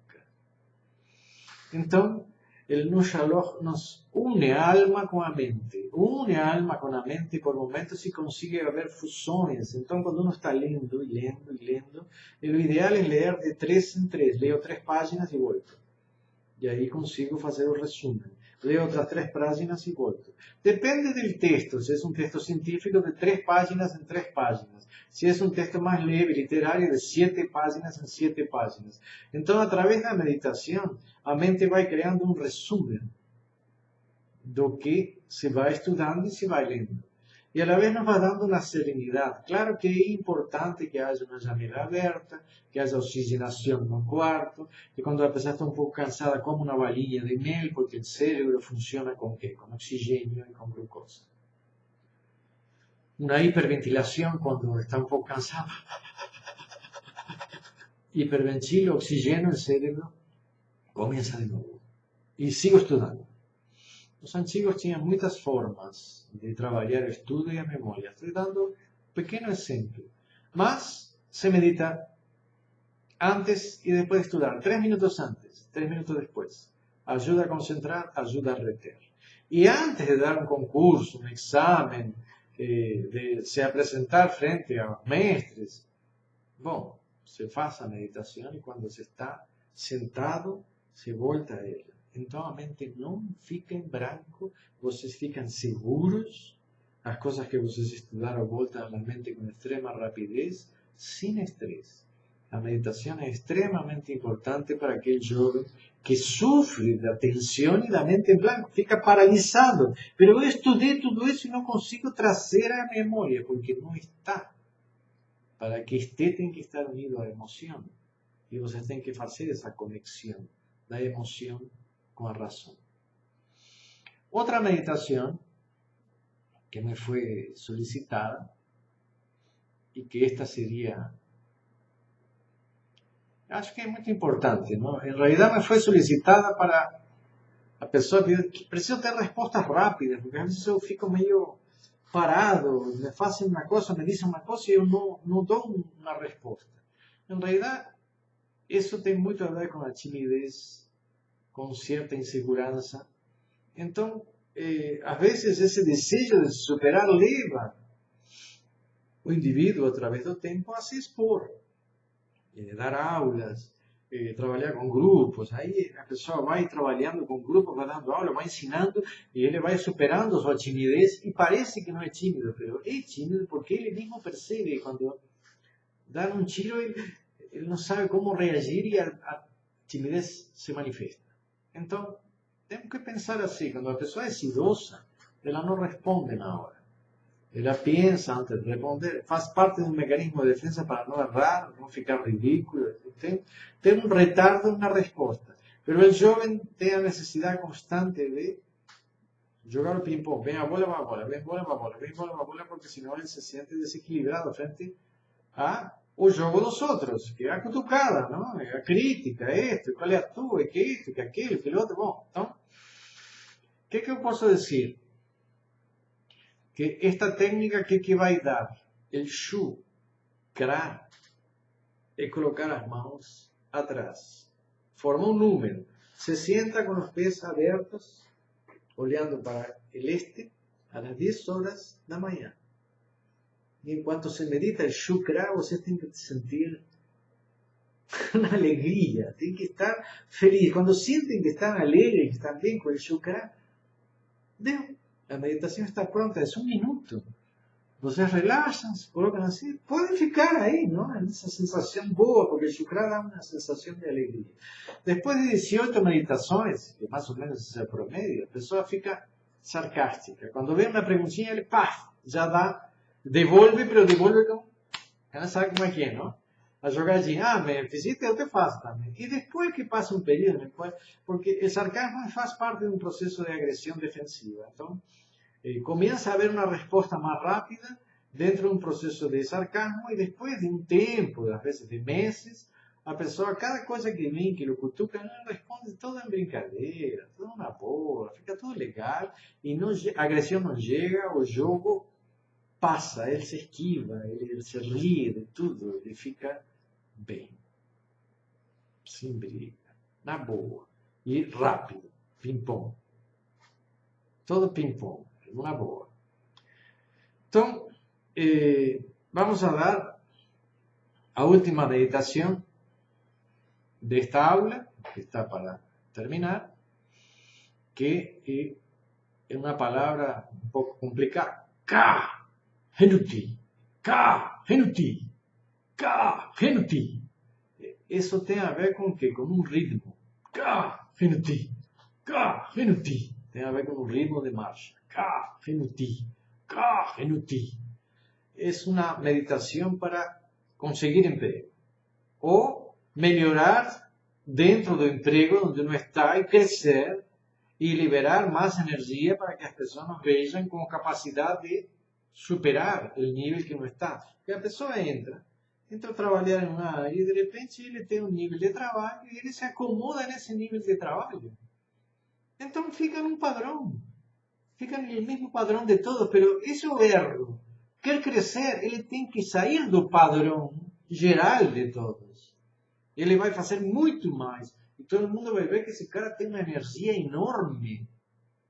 Speaker 1: Então, o Nusha Loch nos une a alma com a mente. Une a alma com a mente, por momentos se consegue haver fusões. Então, quando uno está lendo e lendo e lendo, o ideal é ler de 3 em 3. Leio 3 páginas e volto. E aí consigo fazer o resumo. Leio outras 3 páginas e volto. Depende do texto. Se é um texto científico, de 3 páginas em 3 páginas. Se é um texto mais leve, literário, de 7 páginas em 7 páginas. Então, através da meditação, a mente vai criando um resumo do que se vai estudando e se vai lendo. E a la vez nos vai dando uma serenidade. Claro que é importante que haja uma janela aberta, que haja oxigenação no quarto, que quando a pessoa está um pouco cansada, come uma balinha de mel, porque o cérebro funciona com o quê? Com oxigênio e com glucosa. Uma hiperventilação, quando está um pouco cansado, hiperventilo, oxigênio o cérebro, começa de novo. E sigo estudando. Os antigos tinham muitas formas de trabalhar o estudo e a memória. Estou dando um pequeno exemplo. Mas se medita antes y después de estudiar, 3 minutos antes, 3 minutos después. Ayuda a concentrar, ayuda a retener. Y antes de dar un concurso, un examen, sea presentar frente a mestres, bueno, se hace a meditação e quando se está sentado, se volta a ela. Então a mente não fica em branco, vocês ficam seguros, as coisas que vocês estudaram voltam à mente com extrema rapidez, sem estresse. A meditação é extremamente importante para aquele jovem que sofre da tensão e da mente em branco, fica paralisado. Mas eu estudei tudo isso e não consigo trazer a memória, porque não está. Para que esté, tem que estar unido à emoção. E vocês têm que fazer essa conexão da emoção com a razão. Outra meditação que me foi solicitada, e que esta seria, acho que é muito importante, não? Em realidade me foi solicitada para a pessoa que precisa ter respostas rápidas, porque às vezes eu fico meio parado, me fazem uma coisa, me dizem uma coisa e eu não dou uma resposta. Em realidade, isso tem muito a ver com a timidez, com certa insegurança. Então, às vezes, esse desejo de se superar leva o indivíduo, através do tempo, a se expor, dar aulas, trabalhar com grupos. Aí a pessoa vai trabalhando com grupos, vai dando aula, vai ensinando, e ele vai superando sua timidez, e parece que não é tímido, mas é tímido porque ele mesmo percebe, quando dá um tiro, ele não sabe como reagir e a timidez se manifesta. Então, temos que pensar assim, quando a pessoa é idosa, ela não responde na hora. Ela pensa antes de responder, faz parte de um mecanismo de defesa para não errar, não ficar ridículo, tem um retardo na resposta. Mas o jovem tem a necessidade constante de jogar o ping-pong, vem a bola, vai a bola, vem bola, vai a bola, vem bola, vai a bola, porque senão ele se sente desequilibrado frente ao jogo dos outros, que é a cutucada, não? A crítica, qual é a tua, que isto, que aquilo, que outro. Bom, então, o que eu posso dizer? Que esta técnica que vai dar? O Shu Kra é colocar as mãos atrás. Forma um número. Se senta com os pés abertos, olhando para o este, às 10 horas da manhã. E enquanto se medita o Shu Kra, você tem que sentir uma alegria, tem que estar feliz. Quando sentem que estão alegres, que estão bem com o Shu Kra, deu. A meditação está pronta, é 1 minuto. Vocês relaxam, se colocam assim, podem ficar aí, não? Essa sensação boa, porque o Shukra dá uma sensação de alegria. Depois de 18 meditações, que mais ou menos esse é o promédio, a pessoa fica sarcástica. Quando vem uma perguntinha, ele já dá, devolve, mas devolve com... Ela sabe como é que é, não? A jogadinha, me fizeste, eu te faço também. E depois que passa um período, porque o sarcasmo faz parte de um processo de agressão defensiva. Então, começa a haver uma resposta mais rápida dentro de um processo de sarcasmo e depois de um tempo, às vezes de meses, a pessoa, cada coisa que vem, que o cutuca, responde toda em brincadeira, tudo na boa, fica tudo legal e não, a agressão não chega, o jogo passa, ele se esquiva, ele se ri de tudo, ele fica bem, sem briga, na boa e rápido, ping-pong, todo ping-pong, na boa. Então, vamos a dar a última meditação desta aula, que está para terminar, que é uma palavra um pouco complicada. Ka, henuti, ka, henuti, ka, henuti. Isso tem a ver com o quê? Com um ritmo. Ka, henuti, ka, henuti. Tem a ver com um ritmo de marcha. Ka, henuti, ka, henuti. É uma meditação para conseguir emprego. Ou melhorar dentro do emprego onde não está e crescer e liberar mais energia para que as pessoas nos vejam com capacidade de superar o nível que não está. Porque a pessoa entra a trabalhar em uma área e de repente ele tem um nível de trabalho e ele se acomoda nesse nível de trabalho. Então fica num padrão. Fica no mesmo padrão de todos, mas esse é o erro. Quer crescer, ele tem que sair do padrão geral de todos. Ele vai fazer muito mais. E todo mundo vai ver que esse cara tem uma energia enorme.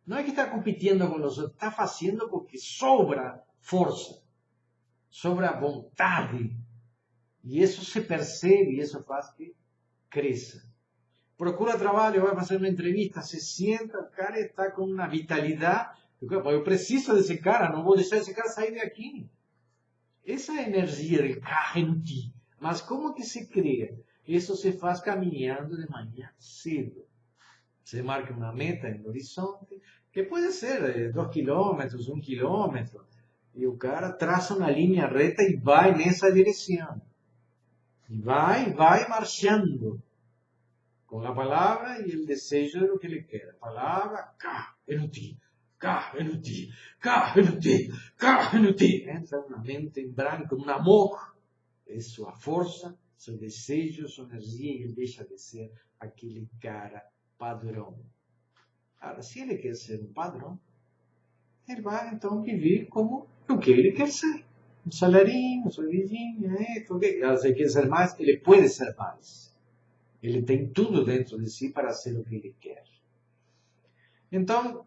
Speaker 1: Não é que está competindo com os outros, está fazendo porque sobra força, sobra vontade. E isso se percebe, e isso faz que cresça. Procura trabalho, vai fazer uma entrevista, se senta, o cara está com uma vitalidade. Eu preciso desse cara, não vou deixar esse cara sair daqui. Essa é a energia del carro em ti. Mas como que se cria? Isso se faz caminhando de manhã cedo. Você marca uma meta no horizonte, que pode ser 2 quilômetros, 1 quilômetro, e o cara traça uma linha reta e vai nessa direção. E vai marchando com a palavra e o desejo do que ele quer. A palavra, cá, no ti, cá, no ti, cá, no ti, cá, no ti. Entra na mente em branco, um amor. É sua força, seu desejo, sua energia, e ele deixa de ser aquele cara padrão. Agora, se ele quer ser um padrão, ele vai então viver como o que ele quer ser. Um salarinho, um sorrisinho, se ele quer ser mais, ele pode ser mais. Ele tem tudo dentro de si para ser o que ele quer. Então,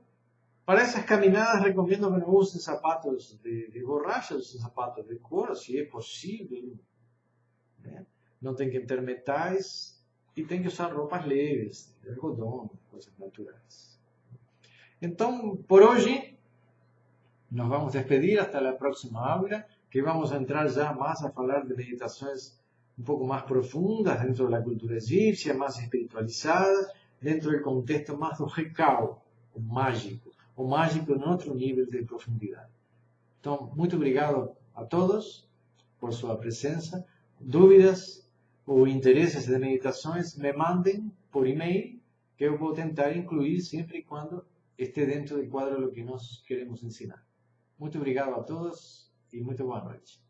Speaker 1: para essas caminhadas, recomendo que não use sapatos de borracha, use sapatos de couro, se é possível. Né? Não tem que ter metais e tem que usar roupas leves, de algodão, coisas naturais. Então, por hoje, nos vamos despedir hasta la próxima aula, que vamos a entrar ya más a hablar de meditaciones un poco más profundas dentro de la cultura egipcia, más espiritualizadas, dentro del contexto más do recao, o mágico en otro nivel de profundidad. Então, muito obrigado a todos por sua presença. Dúvidas ou interesses de meditações, me mandem por e-mail, que eu vou tentar incluir sempre e quando esté dentro do quadro do que nós queremos ensinar. Muito obrigado a todos e muito boa noite.